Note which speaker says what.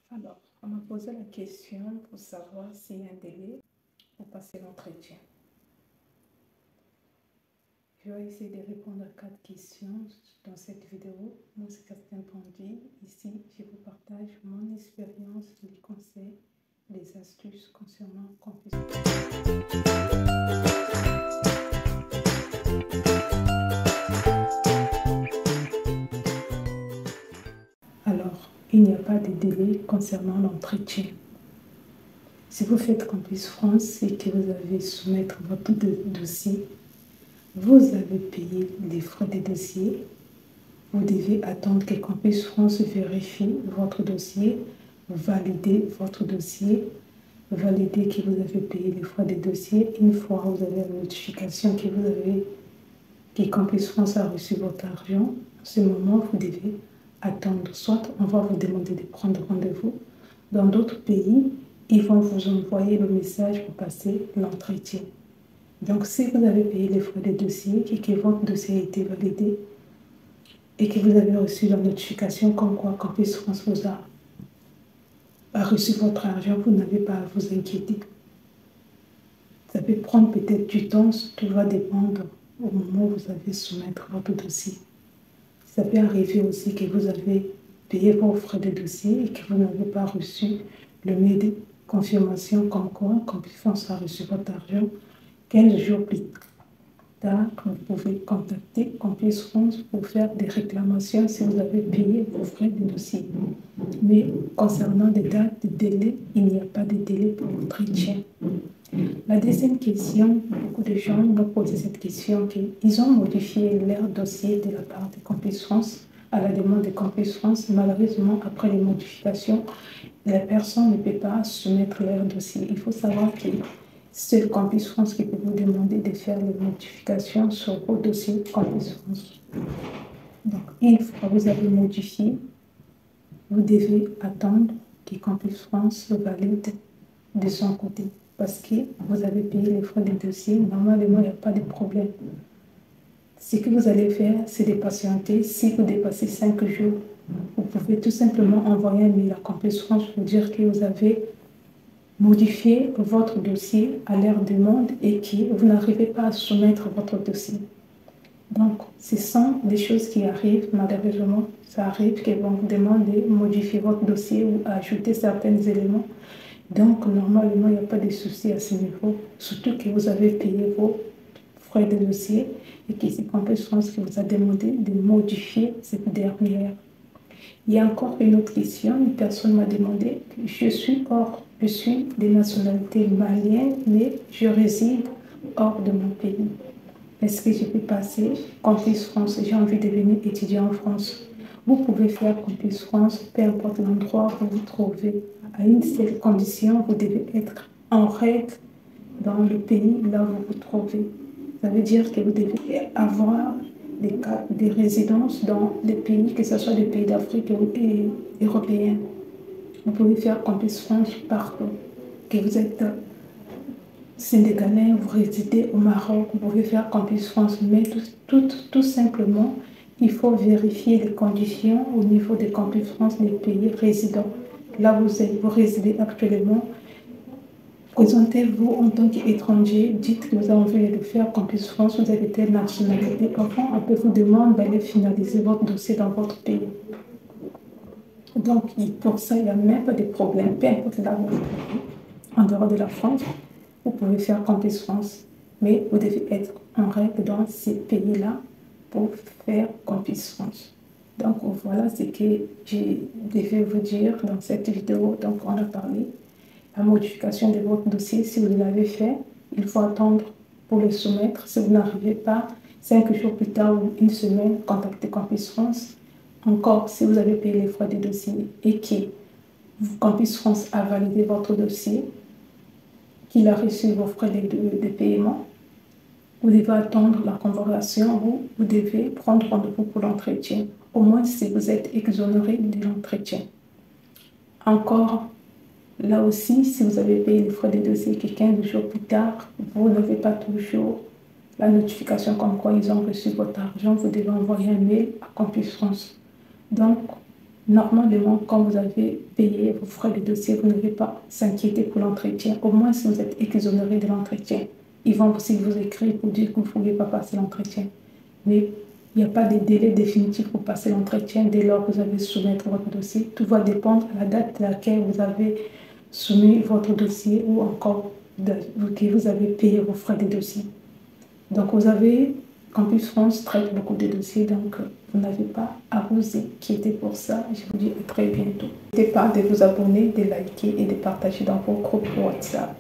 Speaker 1: Alors, on m'a posé la question pour savoir s'il y a un délai pour passer l'entretien. Je vais essayer de répondre à 4 questions dans cette vidéo. Moi, c'est Catherine Pandy. Ici, je vous partage mon expérience, les conseils, les astuces concernant Campus. Alors, il n'y a pas de délai concernant l'entretien. Si vous faites Campus France et que vous avez soumettre votre dossier, vous avez payé les frais des dossiers. Vous devez attendre que Campus France vérifie votre dossier, valider votre dossier, valider que vous avez payé les frais des dossiers. Une fois vous avez la notification que Campus France a reçu votre argent, à ce moment, vous devez attendre. Soit on va vous demander de prendre rendez-vous. Dans d'autres pays, ils vont vous envoyer le message pour passer l'entretien. Donc, si vous avez payé les frais des dossiers et que votre dossier a été validé et que vous avez reçu la notification comme quoi Campus France vous a reçu votre argent, vous n'avez pas à vous inquiéter. Ça peut prendre peut-être du temps, tout va dépendre au moment où vous avez soumettre votre dossier. Ça peut arriver aussi que vous avez payé vos frais de dossier et que vous n'avez pas reçu le mail de confirmation comme quoi Campus France a reçu votre argent. 15 jours plus tard, vous pouvez contacter Campus France pour faire des réclamations si vous avez payé vos frais de dossier. Mais concernant des dates, des délais, il n'y a pas de délai pour l'entretien. La deuxième question, beaucoup de gens m'ont posé cette question, qu'ils ont modifié leur dossier de la part de Campus France à la demande de Campus France. Malheureusement, après les modifications, la personne ne peut pas soumettre leur dossier. Il faut savoir que c'est le Campus France qui peut vous demander de faire les modifications sur vos dossiers Campus France. Donc, une fois que vous avez modifié, vous devez attendre que Campus France valide de son côté. Parce que vous avez payé les frais des dossiers, normalement, il n'y a pas de problème. Ce que vous allez faire, c'est de patienter. Si vous dépassez 5 jours, vous pouvez tout simplement envoyer un mail à Campus France pour dire que vous avez modifier votre dossier à leur demande et que vous n'arrivez pas à soumettre votre dossier. Donc, ce sont des choses qui arrivent, malheureusement, ça arrive qu'ils vont vous demander de modifier votre dossier ou ajouter certains éléments. Donc, normalement, il n'y a pas de souci à ce niveau, surtout que vous avez payé vos frais de dossier et que c'est Campus France qui vous a demandé de modifier cette dernière. Il y a encore une autre question. Une personne m'a demandé que je suis de nationalité malienne, mais je réside hors de mon pays. Est-ce que je peux passer Campus France? J'ai envie de venir étudier en France. Vous pouvez faire Campus France, peu importe l'endroit où vous vous trouvez. À une seule condition, vous devez être en règle dans le pays là où vous vous trouvez. Ça veut dire que vous devez avoir des résidences dans des pays, que ce soit des pays d'Afrique et européens. Vous pouvez faire Campus France partout. Que vous êtes sénégalais, vous résidez au Maroc, vous pouvez faire Campus France. Mais tout simplement, il faut vérifier les conditions au niveau de Campus France des pays résidents. Là où vous résidez actuellement, présentez-vous en tant qu'étranger, dites que vous avez envie de faire Campus France, vous avez telle nationalité. Enfin, on peut vous demander d'aller finaliser votre dossier dans votre pays. Donc, pour ça, il n'y a même pas de problème. Peu importe là où vous êtes, en dehors de la France, vous pouvez faire Campus France. Mais vous devez être en règle dans ces pays-là pour faire Campus France. Donc, voilà ce que je devais vous dire dans cette vidéo. Donc, on a parlé la modification de votre dossier. Si vous l'avez fait, il faut attendre pour le soumettre. Si vous n'arrivez pas, 5 jours plus tard ou une semaine, contactez Campus France. Encore, si vous avez payé les frais du dossier et que Campus France a validé votre dossier, qu'il a reçu vos frais de paiement, vous devez attendre la convocation ou vous devez prendre rendez-vous pour l'entretien. Au moins, si vous êtes exonéré de l'entretien. Encore, là aussi, si vous avez payé les frais de dossier et que 15 jours plus tard, vous n'avez pas toujours la notification comme quoi ils ont reçu votre argent, vous devez envoyer un mail à Campus France. Donc, Normalement, quand vous avez payé vos frais de dossier, vous n'avez pas à s'inquiéter pour l'entretien. Au moins, si vous êtes exonéré de l'entretien, ils vont aussi vous écrire pour dire que vous ne pouvez pas passer l'entretien. Mais il n'y a pas de délai définitif pour passer l'entretien dès lors que vous avez soumettre votre dossier. Tout va dépendre de la date à laquelle vous avez soumis votre dossier ou encore que vous avez payé vos frais de dossier. Donc, Campus France traite beaucoup de dossiers, donc vous n'avez pas à vous inquiéter pour ça. Je vous dis à très bientôt. N'hésitez pas de vous abonner, de liker et de partager dans vos groupes WhatsApp.